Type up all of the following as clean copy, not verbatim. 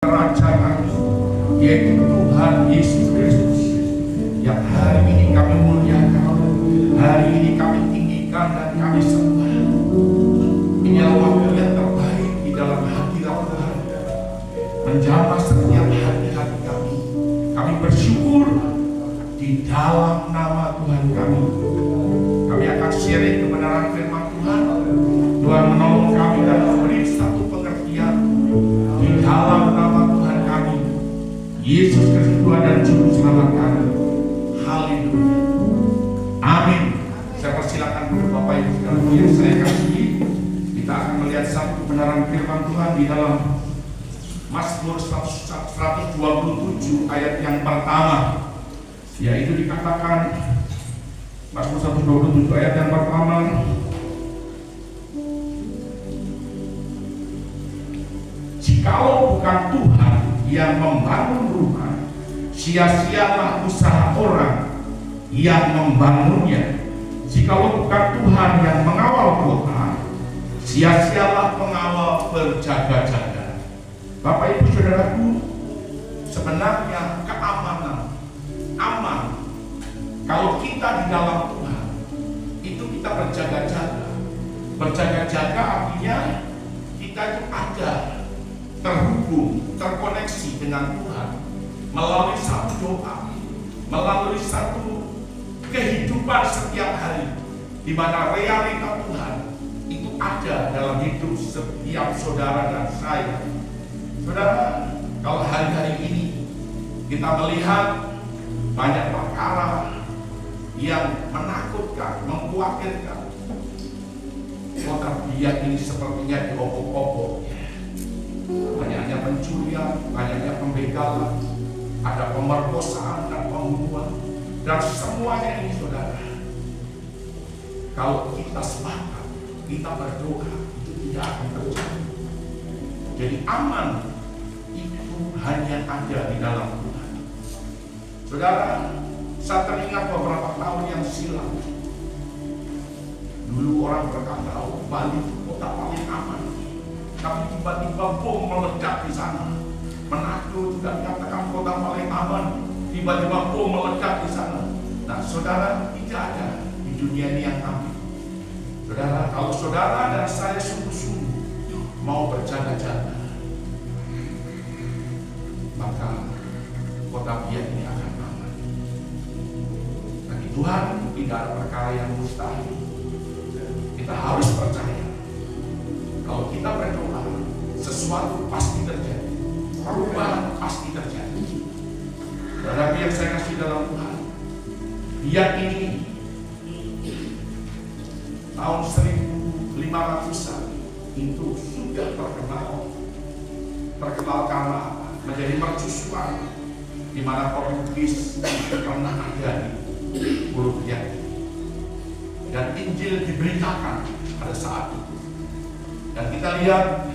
kerajaan, yaitu Tuhan Yesus Kristus, yang hari ini kami muliakan, hari ini kami tinggikan dan kami sembah. Inilah waktu yang terbaik di dalam hadirat Tuhan, menjamah setiap hati-hati kami. Kami bersyukur di dalam nama Tuhan kami. Kami akan sharing kebenaran firman Tuhan. Tuhan menolong kami dan memberi satu pengertian di dalam nama Tuhan kami, Yesus Kristus, Tuhan dan Juru Selamat kami. Haleluya. Amin. Saya persilakan kepada Bapak Ibu sekalian yang saya kasihi. Kita akan melihat satu kebenaran firman Tuhan di dalam Mazmur 127 ayat yang pertama, yaitu dikatakan Mazmur 127 ayat yang pertama, jikalau bukan Tuhan yang membangun rumah, sia-sialah usaha orang yang membangunnya. Jikalau bukan Tuhan yang mengawal kota, sia-sialah pengawal berjaga-jaga. Bapak Ibu Saudaraku, sebenarnya keamanan, aman, kalau kita di dalam Tuhan, itu kita berjaga-jaga. Berjaga-jaga artinya kita itu ada, terhubung, terkoneksi dengan Tuhan melalui satu doa, melalui satu kehidupan setiap hari, di mana realita Tuhan itu ada dalam hidup setiap saudara dan saya. Saudara, kalau hari-hari ini kita melihat banyak perkara yang menakutkan, mengkhawatirkan, kota Biak ini sepertinya diobok-obok. Banyaknya pencurian, banyaknya pembegalan, ada pemerkosaan dan pembunuhan, dan semuanya ini saudara. Kalau kita sepakat, kita berdoa, itu tidak akan terjadi. Jadi aman itu hanya ada di dalam Tuhan. Saudara, saya teringat beberapa tahun yang silam, dulu orang berkata, oh, Bali itu kota paling aman. Tapi tiba-tiba bom meledak di sana. Manado juga dikatakan kota paling aman. Tiba-tiba bom meledak di sana. Nah, saudara, tidak ada di dunia ini yang aman. Saudara, kalau saudara dan saya sungguh-sungguh mau berjaga-jaga, maka kota Biak ini akan aman. Bagi Tuhan tidak ada perkara yang mustahil. Kita harus percaya. Kalau kita berdoa, sesuatu pasti terjadi, perubahan pasti terjadi. Saudara yang saya kasih dalam Tuhan, Biak ini tahun 1500-an itu sudah terkenal karena apa? Menjadi mercusuar, di mana Portugis pernah ada di Pulau Biak, dan Injil diberitakan pada saat itu. Dan kita lihat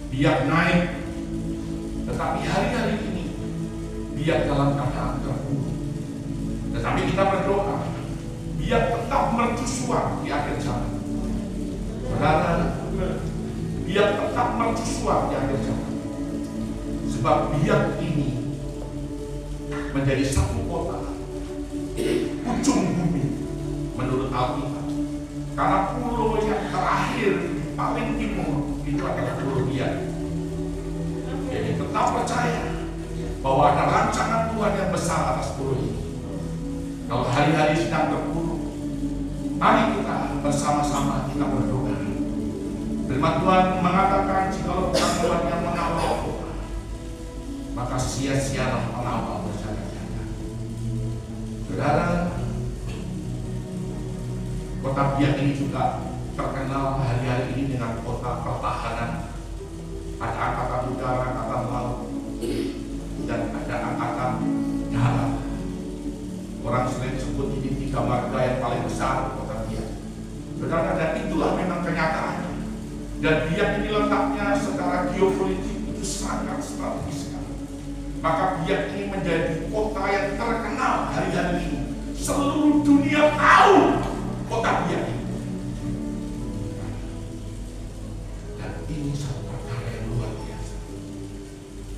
Biak naik, tetapi hari-hari ini Biak dalam keadaan terpuruk. Tetapi kita berdoa, Biak tetap mercusuar di akhir zaman. Saudara, Biak tetap mercusuar di akhir zaman. Sebab Biak ini menjadi satu kota ujung bumi menurut Alkitab. Karena pulau yang terakhir paling timur itu adalah Pulau Biak. Jadi tetap percaya bahwa ada rancangan Tuhan yang besar atas pulau ini. Kalau hari-hari sedang terpuruk, mari kita bersama-sama kita berdoa. Firman Tuhan mengatakan, jikalau bukan Tuhan yang mengawal kota, maka sia-sialah pengawal berjaga-jaga. Saudara, kota Biak ini juga terkenal hari-hari ini dengan kota pertahanan. Ada angkatan udara, angkatan laut, dan ada angkatan darat. Orang sering sebut ini 3 marga yang paling besar kota Biak. Saudara, dan itulah memang kenyataannya. Dan Biak ini letaknya secara geopolitik itu sangat strategis sekali. Maka Biak ini menjadi kota yang terkenal hari-hari ini. Seluruh dunia tahu kota Biak ini. Ini satu perkara yang luar biasa.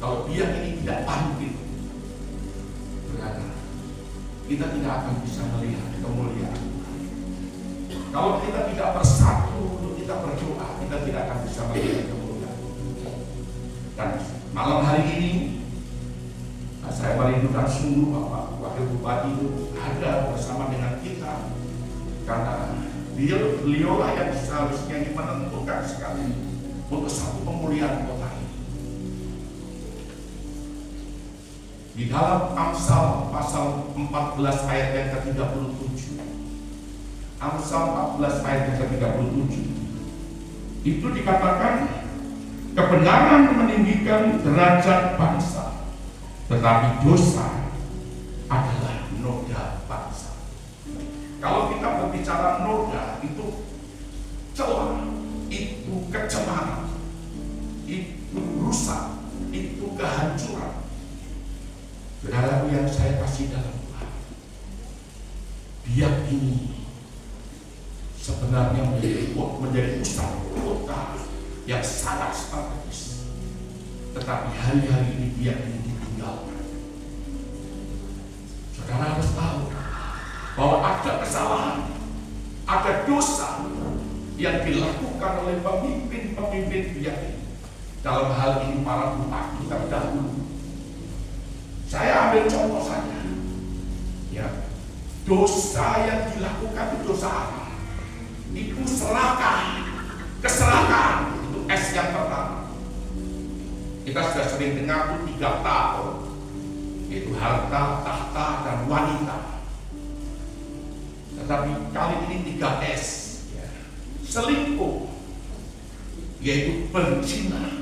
Kalau biak ini tidak bangkit, saudara, kita tidak akan bisa melihat kemuliaan. Kalau kita tidak bersatu untuk kita berdoa, kita tidak akan bisa melihat kemuliaan. Dan malam hari ini, saya merindukan sungguh Bapak Wakil Bupati itu ada bersama dengan kita, karena beliaulah yang seharusnya menentukan sekali untuk satu pemulihan kota ini. Di dalam Amsal pasal 14 ayat yang ke-37, Amsal 14 ayat yang ke-37, itu dikatakan kebenaran meninggikan derajat bangsa, tetapi dosa adalah noda bangsa. Kalau kita berbicara noda, itu celah, itu kecemaran, itu rusak, itu kehancuran. Saudara yang saya kasih dalam Tuhan, biak ini sebenarnya menjadi pusat kota yang sangat strategis. Tetapi hari-hari ini biak ini ditinggalkan. Saudara harus tahu bahwa ada kesalahan, ada dosa yang dilakukan oleh pemimpin-pemimpin biak ini. Dalam hal ini para bupati terdahulu. Saya ambil contoh saja, ya, dosa yang dilakukan itu dosa apa? Itu serakah, keserakaan, itu S yang pertama. Kita sudah sering dengar itu 3 tato, yaitu harta, tahta, dan wanita. Tetapi kali ini 3 S, ya. Selingkuh, yaitu berzina,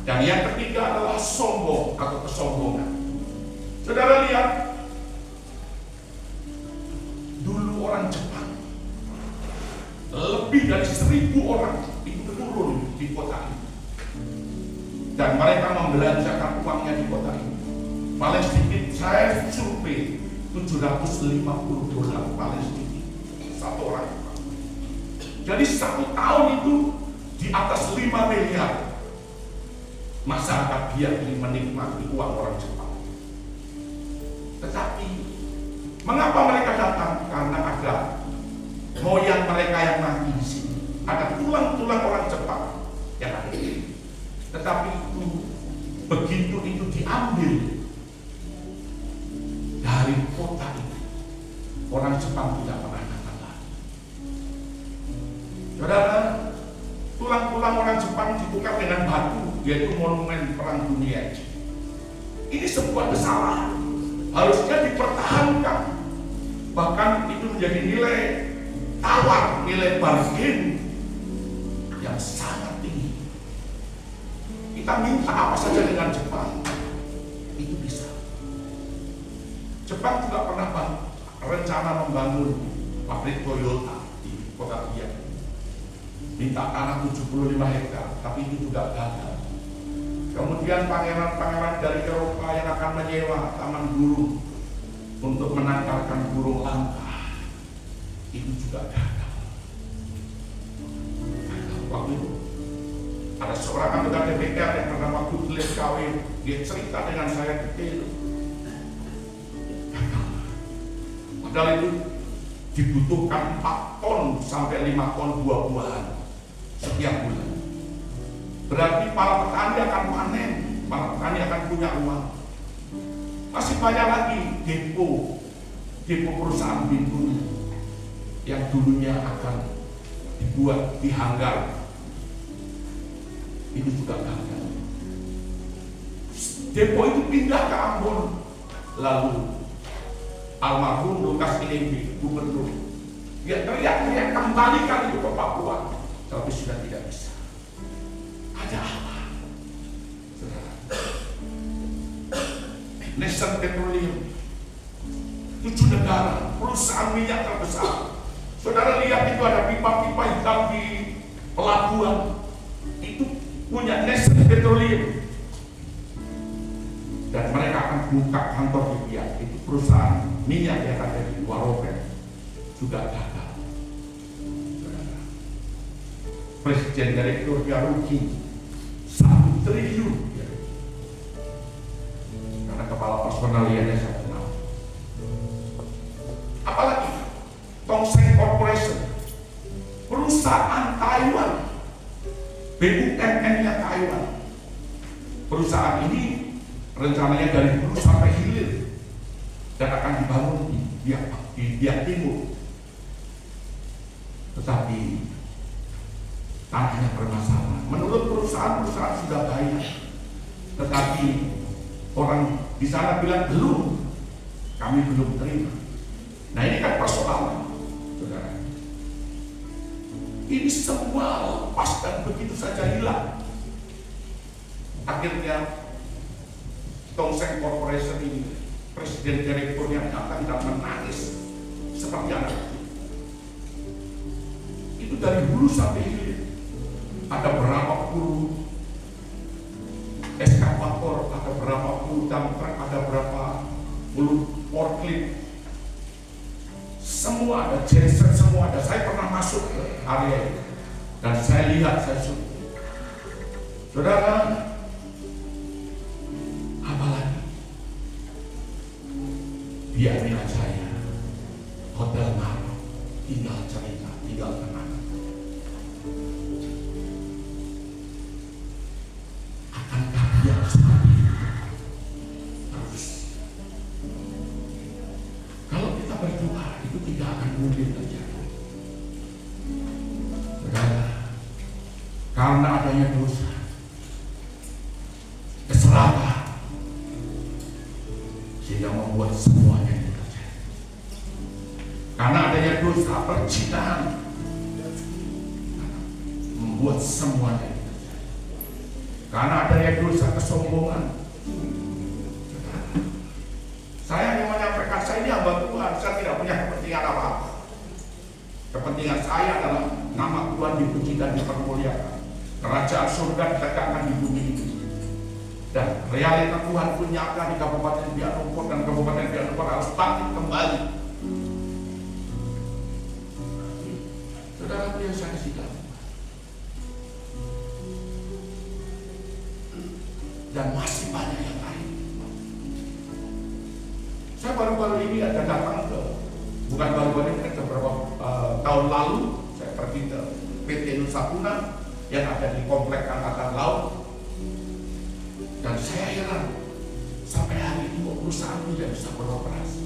dan yang ketiga adalah sombong atau kesombongan. Saudara lihat, dulu orang Jepang lebih dari 1.000 orang itu turun di kota ini, dan mereka membelanjakan uangnya di kota ini. Paling sedikit saya survei $750 paling sedikit satu orang. Jadi 1 tahun itu di atas 5 miliar masyarakat biak ini menikmati uang orang Jepang. Tetapi mengapa mereka datang? Karena ada moyang mereka yang mati di sini, ada tulang-tulang orang Jepang yang ada di sini. Tetapi itu begitu itu diambil dari kota ini, orang Jepang tidak pernah datang lagi. Saudara, tulang-tulang orang Jepang ditukar dengan batu, yaitu monumen perang dunia. Ini sebuah kesalahan, harusnya dipertahankan. Bahkan itu menjadi nilai tawar, nilai bargain yang sangat tinggi. Kita minta apa saja dengan Jepang, itu bisa. Jepang juga pernah rencana membangun pabrik Toyota di kota Biak. Minta tanah 75 hektar, tapi itu juga gagal. Kemudian pangeran-pangeran dari Eropa yang akan menyewa taman burung untuk menangkalkan burung langka, itu juga gagal. Waktu itu ada seorang anggota DPR yang bernama Kudles Kawin, dia cerita dengan saya detail. Padahal itu dibutuhkan 4 ton sampai 5 ton buah-buahan setiap bulan. Berarti para petani akan panen, para petani akan punya uang. Masih banyak lagi depo perusahaan bintuni yang dulunya akan dibuat di hanggar, itu juga gagal. Depo itu pindah ke Ambon, lalu almarhum Lukas NMB, gubernur, dia teriak-teriak kembalikan itu ke Papua, tapi sudah tidak bisa. Ada apa? Nation Petroleum, 7 negara, perusahaan minyak terbesar. Saudara lihat itu ada pipa-pipa hitam di pelabuhan, itu punya Nation Petroleum. Dan mereka akan buka kantor di Biak, itu perusahaan minyak yang ada di Waropen, juga gagal. Presiden direkturnya rugi 1 triliun. pernah lihatnya saya kenal. Apalagi Tongseng Corporation, perusahaan Taiwan, BUMN-nya Taiwan. Perusahaan ini rencananya dari hulu sampai hilir dan akan dibangun di Biak Timur. Tetapi tanahnya bermasalah. Menurut perusahaan sudah bayar, tetapi orang di sana bilang belum, kami belum terima. Nah ini kan persoalan, saudara. Ini semua lepas dan begitu saja hilang. Akhirnya Tongseng Corporation ini, presiden direkturnya akan menangis seperti anak. Itu dari hulu sampai hilir. Ada berapa puluh eskavator, ada berapa puluh dump truck, ada berapa puluh forklift. Semua ada, genset semua ada. Saya pernah masuk ke area itu dan saya lihat, saya suka. Saudara, apalagi biarnya saya Hotel Maro tinggal cerita, tinggal tenang. Akankah dia seperti itu terus? Kalau kita berdoa itu tidak akan mungkin terjadi. Saudara, karena adanya dosa, keserakahan, sehingga membuat semuanya itu terjadi. Karena adanya dosa, percintaan, membuat semuanya itu terjadi. Karena adanya dosa, kesombongan. Saya hanya menyampaikan, saya ini hamba Tuhan, saya tidak punya kepentingan apa-apa. Kepentingan saya adalah nama Tuhan dipuji dan dipermuliakan, kerajaan surga ditegakkan di bumi ini. Dan realita Tuhan pun nyata di Kabupaten Biak Numfor, dan Kabupaten Biak Numfor harus bangkit kembali. Saudara yang saya kasihkan, dan masih banyak yang lain. Saya baru-baru ini ada datang ke, bukan baru-baru ini, beberapa tahun lalu saya pergi ke PT Nusa Puna yang ada di Komplek Angkatan Laut. Dan saya heran, sampai hari ini perusahaan tidak bisa beroperasi.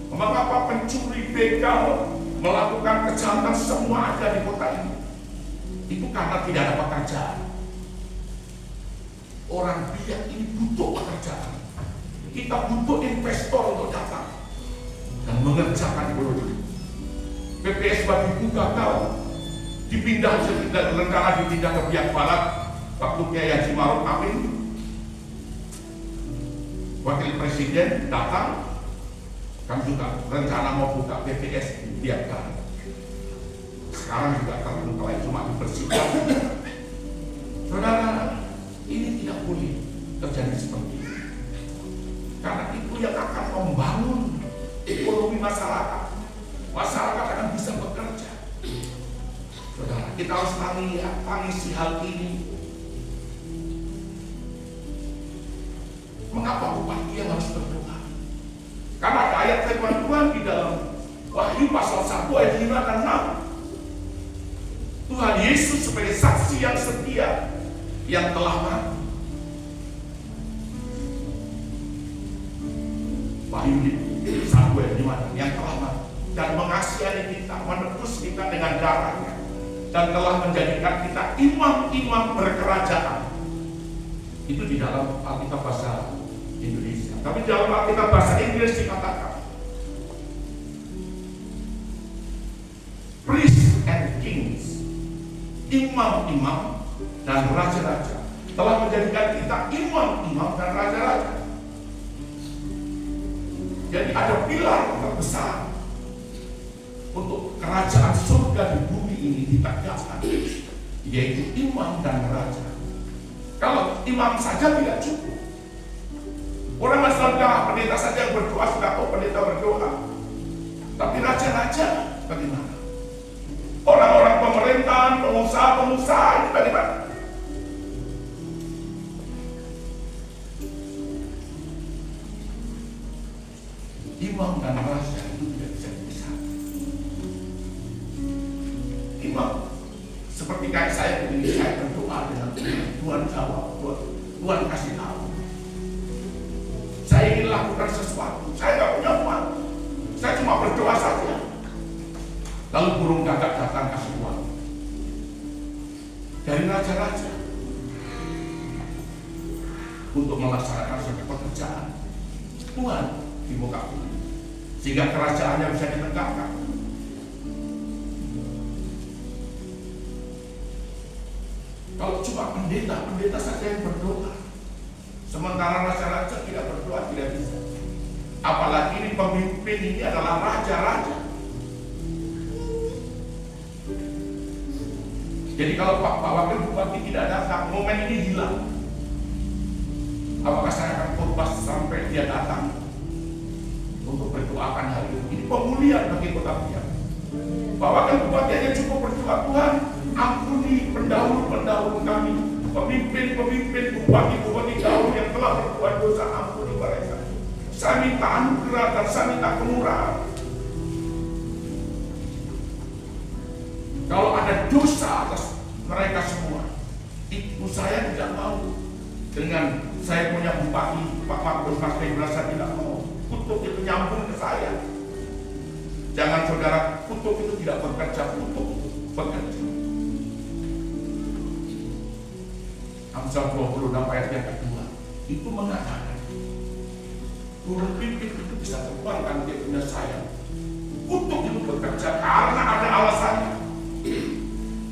Mengapa pencuri, begal, melakukan kejahatan semua ada di kota ini? Itu karena tidak ada pekerjaan. Orang Biak ini butuh pekerjaan. Kita butuh investor untuk datang dan mengerjakan proyek. PPS Babibu gagal, dipindah rencana dipindah ke Biak Barat. Waktu Kiai Haji Maruf Amin, Wakil Presiden datang, kan juga rencana mau buka PPS di Biak Barat. Sekarang juga terbengkalai, cuma dibersihkan. Saudara, ini tidak boleh terjadi seperti ini. Karena itu yang akan membangun ekonomi masyarakat. Masyarakat akan bisa bekerja. Saudara, kita harus tangisi hal ini. Mengapa bupati yang harus berdoa? Karena ada ayat firman Tuhan di dalam Wahyu pasal 1 ayat 5 dan 6. Tuhan Yesus sebagai saksi yang setia yang telah mati. Wahyu 1 ayat 5 yang telah mati dan mengasihani kita, menebus kita dengan darahnya, dan telah menjadikan kita imam-imam berkerajaan. Itu di dalam Alkitab bahasa Indonesia. Tapi dalam Alkitab bahasa Inggris dikatakan priests and kings, imam-imam dan raja-raja. Telah menjadikan kita imam-imam dan raja-raja. Jadi ada pilar terbesar untuk kerajaan surga di bumi ini ditegakkan, yaitu imam dan raja. Kalau imam saja tidak cukup. Orang masih pendeta saja yang berdoa, sudah kok pendeta berdoa. Tapi raja-raja bagaimana? Orang-orang pemerintahan, pengusaha itu bagaimana? imam dan raja itu tidak bisa dipisahkan. Imam seperti kayak saya begini, saya berdoa dengan Tuhan jawab, Tuhan kasih tahu. Saya ingin lakukan sesuatu, saya tidak punya uang, saya cuma berdoa saja. Lalu burung gagak datang kasih uang dari raja-raja untuk melaksanakan suatu pekerjaan Tuhan di muka bumi, sehingga kerajaannya bisa ditegakkan. Kalau cuma pendeta saja yang berdoa, sementara raja-raja tidak berdoa, tidak bisa. Apalagi ini pemimpin ini adalah raja-raja. Jadi kalau Pak Wakil Bupati tidak datang, momen ini hilang. Apakah saya akan khotbah sampai dia datang untuk berdoakan hal ini? Ini pemulihan bagi kota Biak. Pak Wakil Bupati hanya cukup berdoa, Tuhan ampuni pendahulu-pendahulu kami, pemimpin-pemimpin, bupati-bupati dahulu yang telah berbuat dosa, ampuni mereka. Saya minta anugerah dan saya minta kemurahan. Kalau ada dosa atas mereka semua, itu saya tidak mau. Dengan saya punya bupati, Pak Makbul Mas Febra, saya tidak mau. Kutuk itu nyambung ke saya. Jangan saudara, kutuk itu tidak bekerja, kutuk bekerja. Amsal 26 ayat yang kedua itu mengatakan burung pipit itu bisa terbang kan dia punya sayap. Kutuk itu bekerja karena ada alasannya.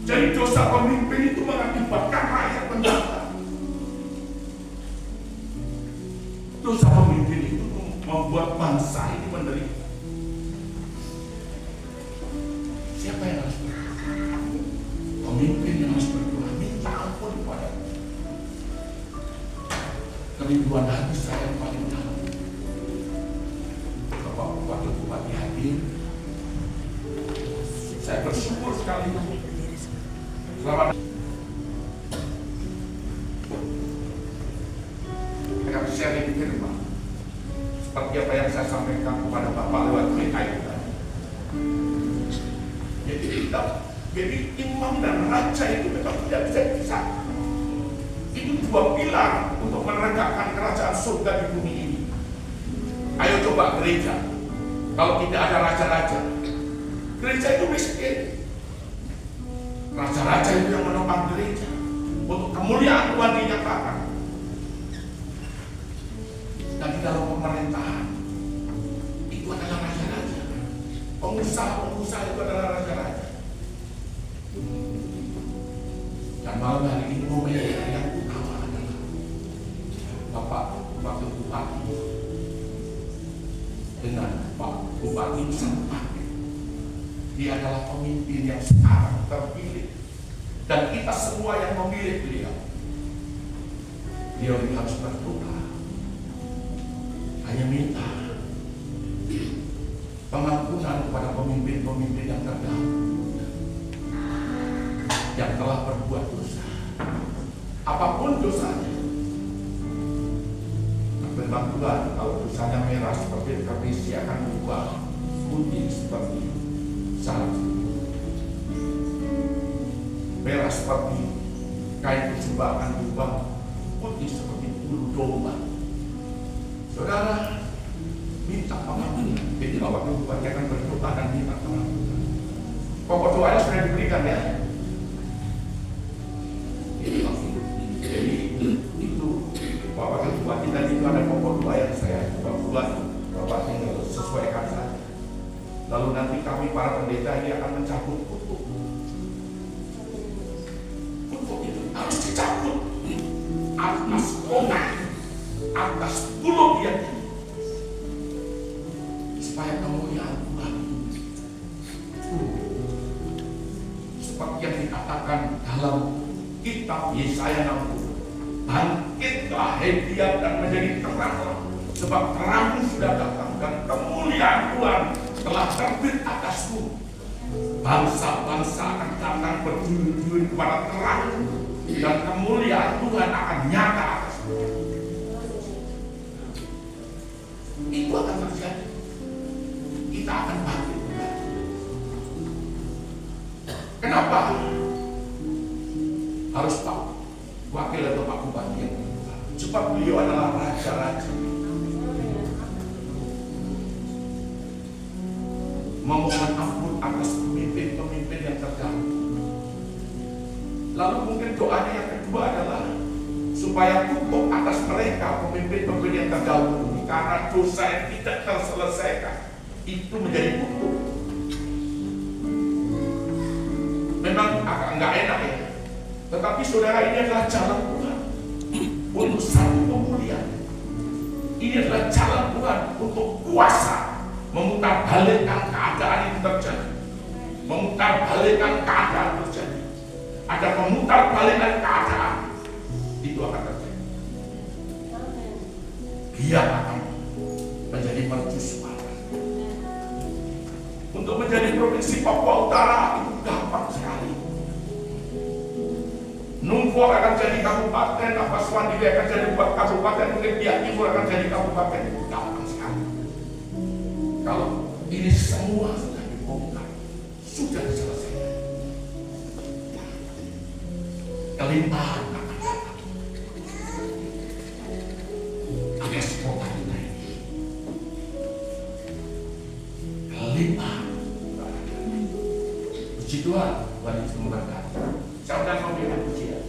Jadi dosa pemimpin itu mengakibatkan rakyat menderita. Dosa pemimpin itu membuat bangsa ini menderita. Siapa yang harus berdoa? Pemimpin yang harus berdoa, minta ampun kepada kerinduan hati saya yang paling dalam. Bapak Wakil Bupati hadir, saya bersyukur sekali. Selamat. Akan sharing firman seperti apa yang saya sampaikan kepada Bapak lewat mereka itu. Jadi imam dan raja itu memang tidak bisa dipisahkan. Itu dua pilar untuk menegakkan kerajaan surga di bumi ini. Ayo coba gereja. Kalau tidak ada raja-raja, gereja itu miskin. Raja-raja itu yang menopang gereja untuk kemuliaan Tuhan dinyatakan. Dan di dalam pemerintahan itu adalah raja-raja. Pengusaha itu adalah raja-raja. Dan malam hari ini momen yang utama adalah Bapak Wakil Bupati dengan Pak Bupati Sampati. Dia adalah pemimpin yang sekarang terpilih, dan kita semua yang memilih beliau. Beliau harus berdoa, hanya minta pengampunan kepada pemimpin-pemimpin yang terdahulu yang telah berbuat dosa, apapun dosanya. Firman Tuhan, kalau dosanya merah seperti kemisi akan berubah putih seperti salju, merah seperti kain kecubah akan berubah putih seperti bulu domba. Saudara, minta pengampunan. Jadi Bapak Ibu akan berdoa dan minta pengampunan. Pokok doanya sudah diberikan ya. Jadi itu Bapak Ibu kita itu ada pokok doa yang saya coba buat. Bapak tinggal sesuaikan saja. Lalu nanti kami para pendeta ini akan mencabut kutuk. Kutuk itu harus dicabut atas kota, atas pulau Biak ini, supaya kemuliaan Tuhan seperti yang dikatakan dalam kitab Yesaya 60, bangkitlah hai Biak dan menjadi terang, sebab terang sudah datang dan kemuliaan Tuhan telah terbit atasmu. Bangsa-bangsa akan datang berduyun-duyun kepada terang, dan kemuliaan Tuhan akan nyata atasmu. Itu akan terjadi. kita akan bangkit. Kenapa? Harus Pak Wakil atau Pak Bupati? Sebab beliau adalah raja-raja. Memohon ampun atas pemimpin-pemimpin yang terdahulu. Lalu mungkin doanya yang kedua adalah supaya tutup atas mereka pemimpin-pemimpin yang terdahulu ini, karena dosa yang tidak terselesaikan itu menjadi tutup. Memang agak nggak enak ya, tetapi saudara, ini adalah jalan Tuhan untuk satu pemulihan. Ini adalah jalan Tuhan untuk kuasa memutar balikkan keadaan itu terjadi, memutar balikkan keadaan terjadi. Ada memutar balikkan keadaan itu akan terjadi. Dia akan menjadi mercusuar. Untuk menjadi provinsi Papua Utara itu gampang sekali. Numfor akan jadi kabupaten, Swandile akan jadi kabupaten, mungkin Biak Timur akan jadi kabupaten, itu gampang sekali. Kalau ini semua sudah dibongkar, sudah diselesaikan. Kelimpahan akan datang. Ada kota kita ini. Kelimpahan. Puji Tuhan, Tuhan itu memberkati. Saya sudah memberikan pujian.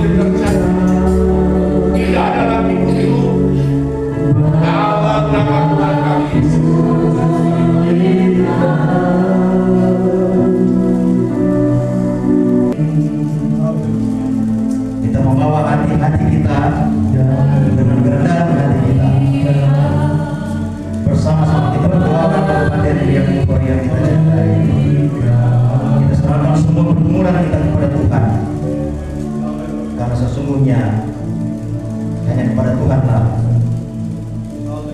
boleh terjadi. Tidak ada lagi pemilu dalam nama Tuhan kami Yesus. Kita membawa hati-hati kita dengan kerendahan hati kita, bersama-sama kita berdoakan Kabupaten Riau yang kita cintai. Kita serahkan semua pergumulan kita kepada Tuhan, karena sesungguhnya hanya kepada Tuhanlah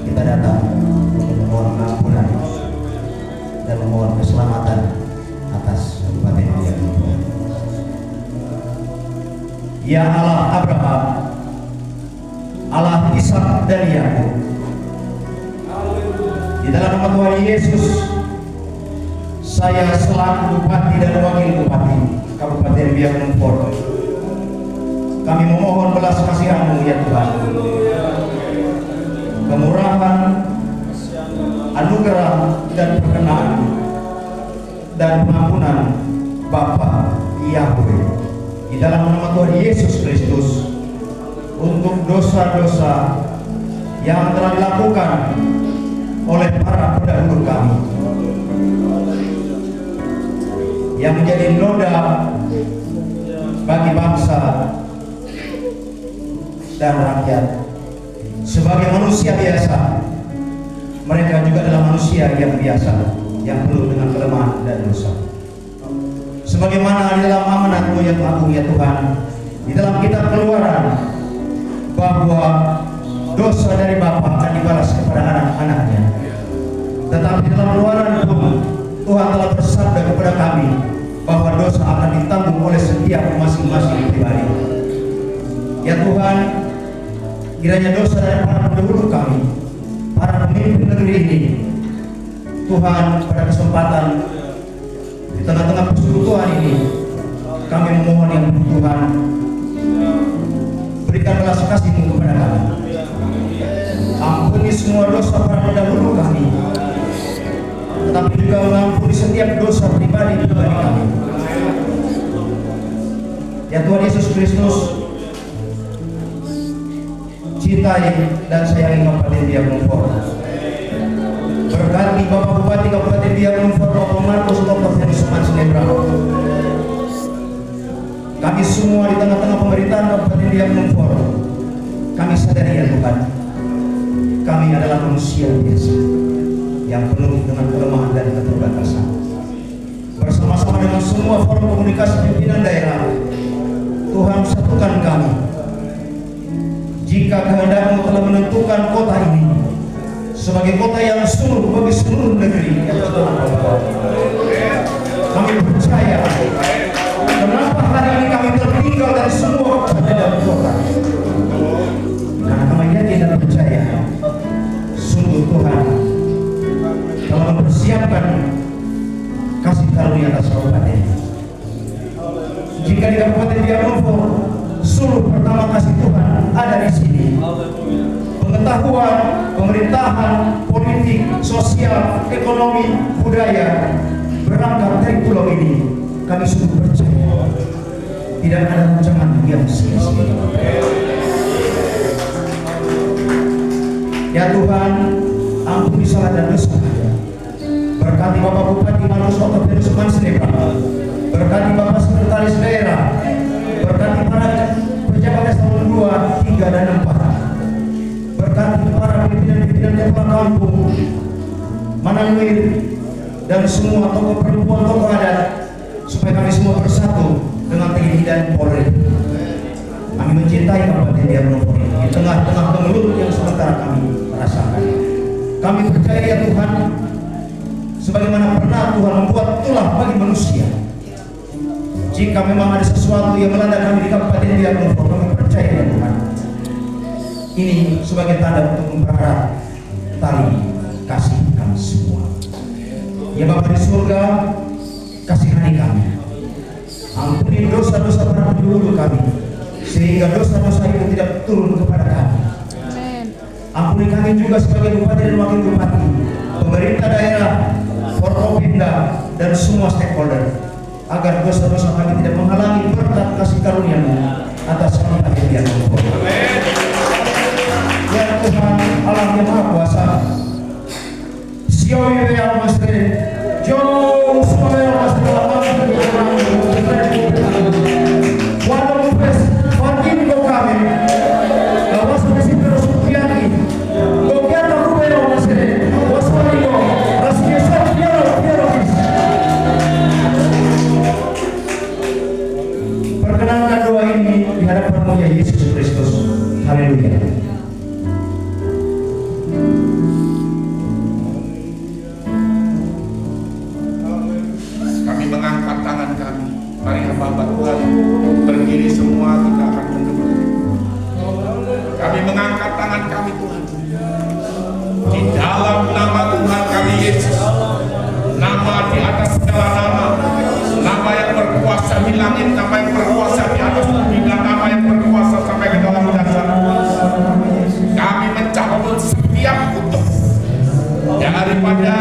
kita datang untuk memohon pengampunan dan memohon keselamatan atas Kabupaten Riau. Ya Allah Abraham, Allah Ishak dan Yakub, di dalam nama Tuhan Yesus, saya selaku Bupati dan Wakil Bupati Kabupaten Biak Numfor, kami memohon belas kasihan-Mu ya Tuhan, kemurahan, anugerah dan perkenan dan pengampunan Bapa Yahweh di dalam nama Tuhan Yesus Kristus, untuk dosa-dosa yang telah dilakukan oleh para pendahulu kami yang menjadi noda bagi bangsa dan rakyat. Sebagai manusia biasa, mereka juga adalah manusia yang biasa, yang penuh dengan kelemahan dan dosa. Sebagaimana di dalam amanat-Mu yang agung ya Tuhan, di dalam kitab Keluaran, bahwa dosa dari bapa akan dibalas kepada anak-anaknya. Tetapi dalam Keluaran pun Tuhan telah bersabda kepada kami bahwa dosa akan ditanggung oleh setiap masing-masing pribadi. Ya Tuhan, kiranya dosa dari para pendahulu kami, para pemimpin negeri ini, Tuhan, pada kesempatan di tengah-tengah persekutuan ini, kami memohon yang Tuhan, berikan belas kasih-Mu kepada kami. Ampuni semua dosa para pendahulu kami, tetapi juga mengampuni setiap dosa pribadi kami. Ya Tuhan Yesus Kristus, cintai dan sayangi Kabupaten Biak Numfor. Berkati Bapak Bupati Kabupaten Biak Numfor, Bapak Markus Dr. Ferusman Senebra. Kami semua di tengah-tengah pemerintahan Kabupaten Biak Numfor, kami sadari ya Tuhan, kami adalah manusia biasa yang penuh dengan kelemahan dan keterbatasan. Bersama-sama dengan semua forum komunikasi pimpinan daerah, Tuhan satukan kami. Jika kehendak-Mu telah menentukan kota ini sebagai kota yang sungguh bagi seluruh negeri, ya Tuhan, kami percaya. Kenapa hari ini kami tertinggal dari semua kabupaten dan kota? Karena kami yakin dan percaya, sungguh Tuhan telah mempersiapkan kasih karunia atas kabupaten. Jika di Kabupaten Biak Numfor, seluruh pertama kasih Tuhan ada di sini. Pengetahuan, pemerintahan, politik, sosial, ekonomi, budaya berangkat dari pulau ini. Kami sungguh percaya tidak ada rancangan yang sia-sia. Ya Tuhan, ampuni salah dan dosa. Berkati Bapak Bupati Markus Dr. Ferusman Senebra, berkati Bapak Sekretaris Daerah, berkati para pejabat eselon 2, 3, dan 4, berkati para pimpinan-pimpinan kepala kampung, Mananwir, dan semua tokoh perempuan, tokoh adat, supaya kami semua bersatu dengan TNI dan Polri. Kami mencintai Kabupaten Biak Numfor di tengah-tengah kemelut yang sementara kami rasakan. Kami percaya ya Tuhan, sebagaimana pernah Tuhan membuat tulah bagi manusia. Jika memang ada sesuatu yang melanda kami di Kabupaten Biak Numfor, kami percaya ya Tuhan, ini sebagai tanda untuk mempererat tali kasih kami semua. Ya Bapa di surga, kasihani kami, ampuni dosa-dosa para pendahulu kami, sehingga dosa-dosa itu tidak turun kepada kami. Ampuni kami juga sebagai Bupati dan Wakil Bupati, pemerintah daerah, Forkopimda, dan semua stakeholder, agar dosa-dosa kami tidak menghalangi berkat kasih karunia-Mu atas pemberian Engkau. Ya Tuhan Allah yang Maha Kuasa, sioi yang mesti jauh semua yang mesti walau pes makin kau kami awas masih terus piangi kau kiata rube yang mesti waswari kau rasanya sok biaro perkenankan doa ini di hadapan Yesus Kristus. Haleluya. Kami mengangkat tangan kami. Mari hamba Tuhan berdiri semua, kita akan mendukung. Kami mengangkat tangan kami Tuhan. Di dalam nama Tuhan kami Yesus, nama di atas segala nama, nama yang berkuasa di langit, nama yang berkuasa di atas bumi, dan nama yang berkuasa sampai ke dalam dasar. Kami mencabut setiap kutuk daripada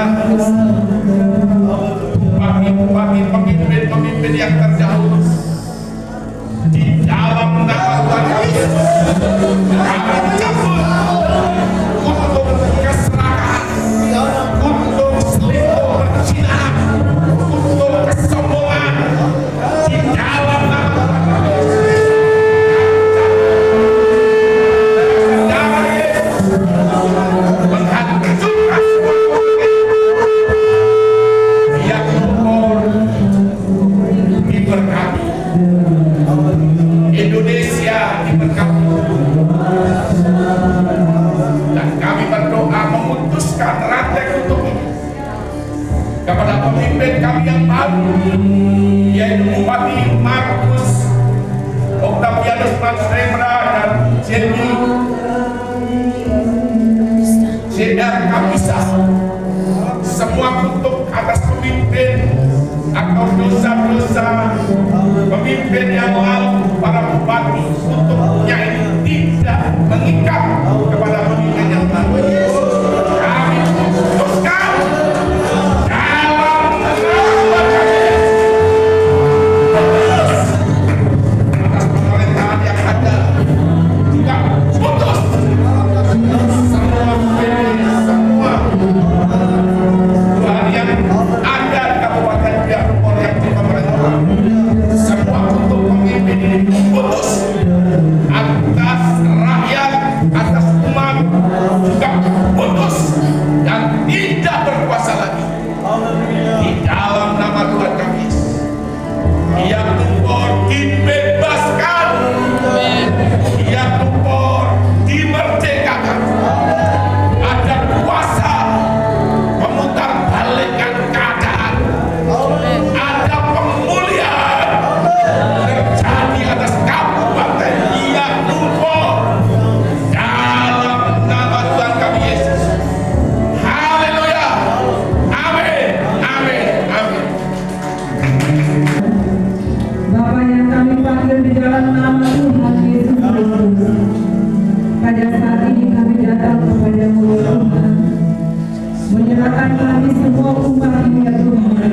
bupati, pemimpin yang terdahulu. Di dalam nama Tuhan Yesus, kami mencabut kutuk keserakahan, kutuk selingkuh perzinahan, kutuk kesombongan. Di dalam nama Tuhan Yesus, darah Yesus menghancurkan semua yang diberkati. Indonesia diberkati. Dan kami berdoa memutuskan rantai kutuk ini kepada pemimpin kami yang baru, yaitu Bupati Markus Octavianus Mansrebra dan Jenny JR Kapisah. Semua kutuk atas pemimpin atau dosa-dosa pemimpin yang lalu, para bupati, kutuknya ini tidak mengikat kepada pemimpin yang baru. Kami putuskan dalam nama Yesus, atas pemerintahan yang ada juga putus semua pemimpin, semua Tuhan yang ada di Kabupaten Biaknumor yang di pemerintahan, semua untuk pemimpin ini putus atas rakyat, atas umat juga putus dan tidak berkuasa lagi. Di dalam nama Tuhan kami, Biaknumor dibebaskan, Biaknumor dimerdekakan. Ada kuasa memutar balikkan keadaan, ada pemulihan terjadi atas Kabupaten Biaknumor dalam nama Tuhan kami Yesus. Haleluya, amin, amin, amin. Bapa yang kami panggil di dalam nama Tuhan Yesus Kristus, pada saat ini kami datang kepada-Mu ya Tuhan, menyerahkan kami semua umat-Mu ya Tuhan,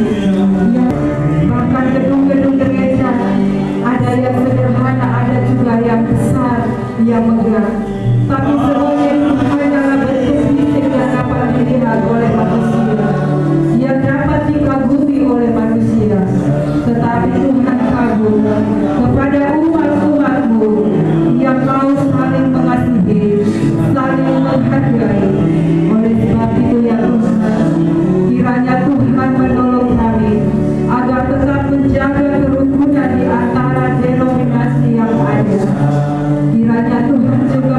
yang bahkan gedung-gedung gereja ada yang sederhana, ada juga yang besar, yang megah, tapi semuanya Tuhan adalah bentuk fisik yang dapat dilihat oleh manusia, yang dapat dikagumi oleh manusia, tetapi Tuhan kagum kepada umat-umat-Mu yang mau saling mengasihi, saling menghargai. Oleh sebab itu ya Tuhan, kiranya Tuhan menolong kami agar tetap menjaga kerukunan di antara denominasi yang ada. Kiranya Tuhan juga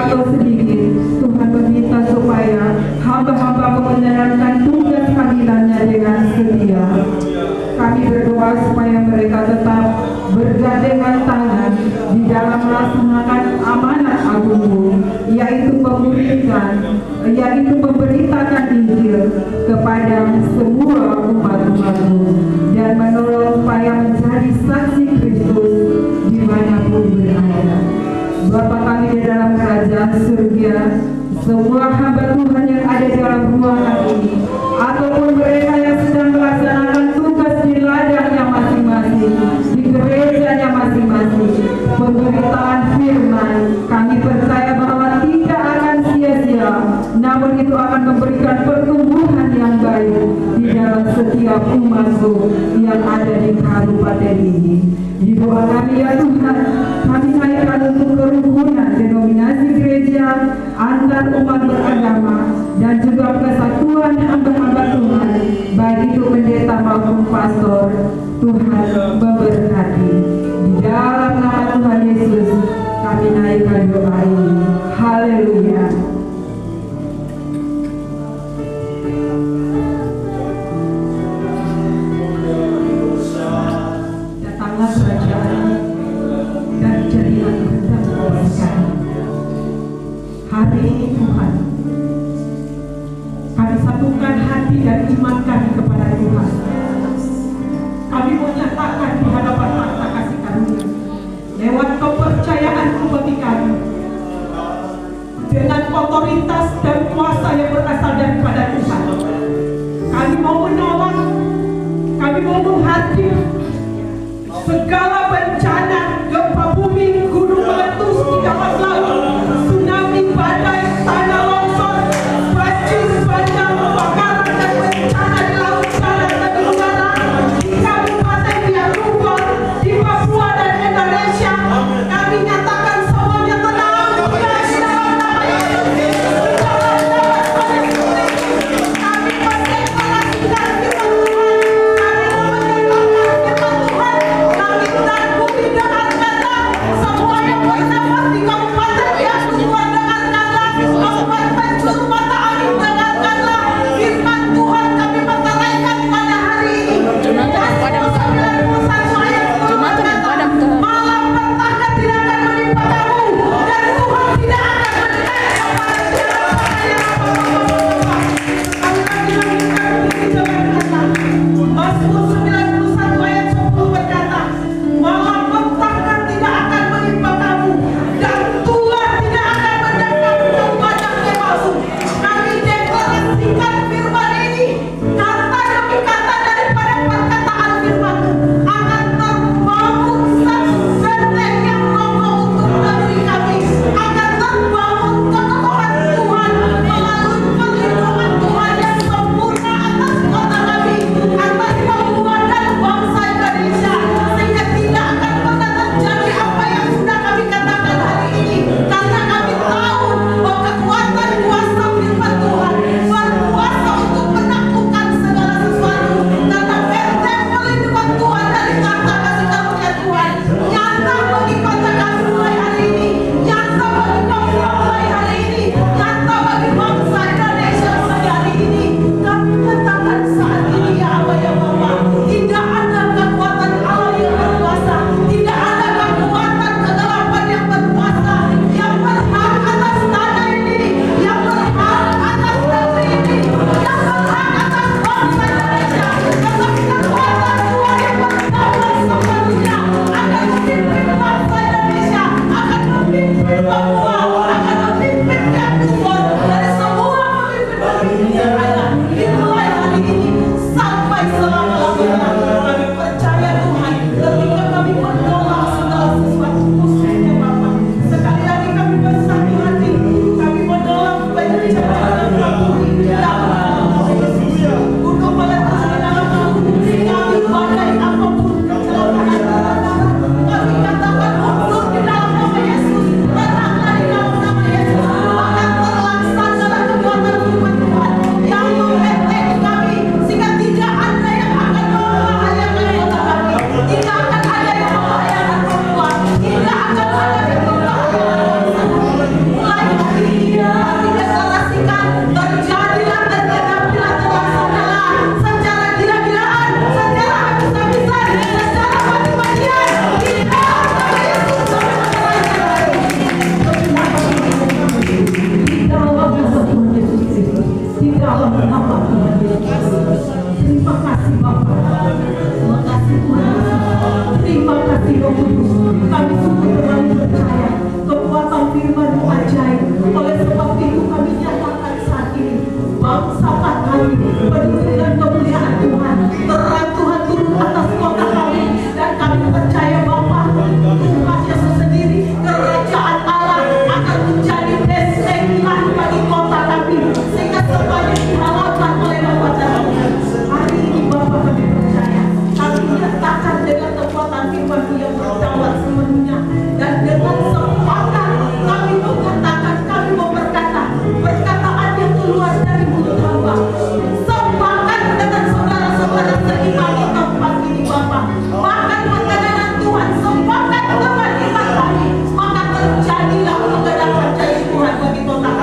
atau sedikit, Tuhan meminta supaya hamba-hamba menjalankan tugas panggilannya dengan setia. Kami berdoa supaya mereka tetap bergandengan tangan di dalam melaksanakan amanat agungmu, yaitu memberitakan Injil kepada semua umat-umatmu dan menolong supaya menjadi saksi Kristus dimanapun berada. Bapa kami di dalam kerajaan surga, semua hamba Tuhan yang ada di dalam ruangan ini, ataupun mereka yang sedang melaksanakan tugas di ladangnya masing-masing, di gerejanya masing-masing, pemberitaan firman, kami percaya bahwa tidak akan sia-sia, namun itu akan memberikan pertumbuhan yang baik di dalam setiap umatmu yang ada di kabupaten ini. Di doa kami ya Tuhan, kami naikkan untuk kerukunan denominasi gereja antar umat beragama dan juga kesatuan hamba-hamba Tuhan, baik itu pendeta maupun pastor. Tuhan memberkati. Di dalam nama Tuhan Yesus kami naikkan doa ini. Haleluya. Datanglah kerajaan dan jadilah kehendak-Mu sekarang. Hari ini Tuhan, kami satukan hati dan iman kami kepada Tuhan. Kami menyatakan di hadapan takhta kasih karunia lewat kepercayaanmu bagi kami, dengan otoritas dan kuasa yang berasal daripada Tuhan. Kami mau menolong, kami mau menghadir segala bencana, gempa bumi, gunung meletus, endapan laut, tsunami, badai, tanah longsor, banjir bandang, kebakaran dan bencana di laut, darat dan di udara, di Kabupaten Biaknumfor, di Papua dan Indonesia. Kami nyatakan semuanya tenang di dalam nama Yesus. Kami mendeklarasikan firman Tuhan. Kami menyatakan firman Tuhan. Langit dan bumi dan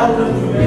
tahu